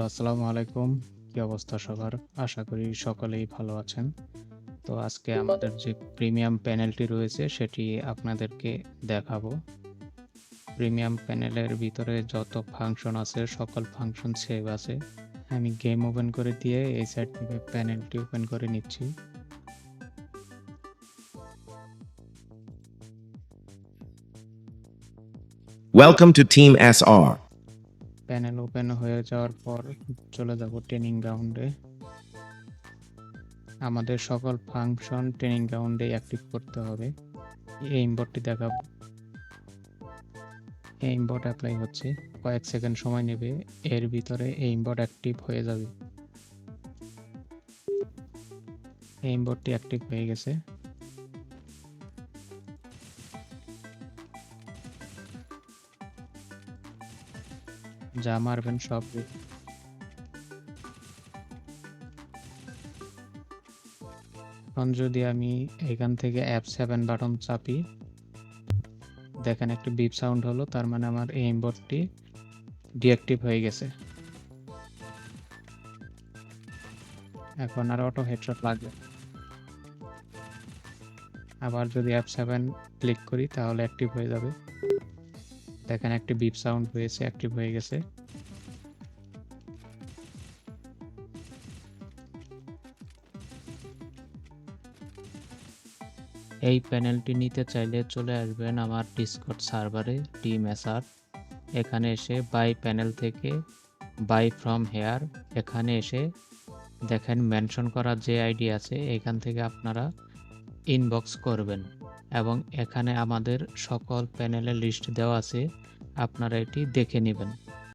আসসালামু আলাইকুম। কি অবস্থা সবার? আশা করি সকলেই ভালো আছেন। তো আজকে আমাদের যে প্রিমিয়াম প্যানেলটি রয়েছে সেটি আপনাদেরকে দেখাবো। প্রিমিয়াম প্যানেলের ভিতরে যত ফাংশন আছে সকল ফাংশন সেভ আছে। আমি গেম ওপেন করে দিয়ে এই সাইড থেকে প্যানেলটি ওপেন করে নিচ্ছি। Welcome to Team SR. Panel open হয়ে যাওয়ার পর চলে যাব ট্রেনিং গ্রাউন্ডে। আমাদের সকল ফাংশন ট্রেনিং গ্রাউন্ডে অ্যাক্টিভ করতে হবে। এইমবটটি দেখাবো। এইমবট অ্যাপ্লাই হচ্ছে, কয়েক সেকেন্ড সময় নেবে, এর ভিতরে এইমবট অ্যাক্টিভ হয়ে যাবে। এইমবটটি অ্যাক্টিভ হয়ে গেছে। যা মারবেন সব এখন যদি আমি এখান থেকে F7 বাটন চাপি, দেখেন একটা বিপ সাউন্ড হলো, তার মানে আমার এইমবটটি ডিঅ্যাক্টিভ হয়ে গেছে। এখন আর অটো হেডশট লাগবে। আবার যদি F7 ক্লিক করি তাহলে অ্যাক্টিভ হয়ে যাবে। দেখেন একটি বিপ সাউন্ড হয়েছে, অ্যাক্টিভ হয়ে গেছে। এই প্যানেলটি নিতে চাইলে চলে আসবেন আমার ডিসকর্ড সার্ভারে টিম এসআর। এখানে এসে বাই প্যানেল থেকে বাই ফ্রম হেয়ার এখানে এসে দেখেন মেনশন করা যে আইডি আছে এখান থেকে আপনারা ইনবক্স করবেন এবং এখানে আমাদের সকল প্যানেলের লিস্ট দেওয়া আছে, আপনারা এটি দেখে নেবেন।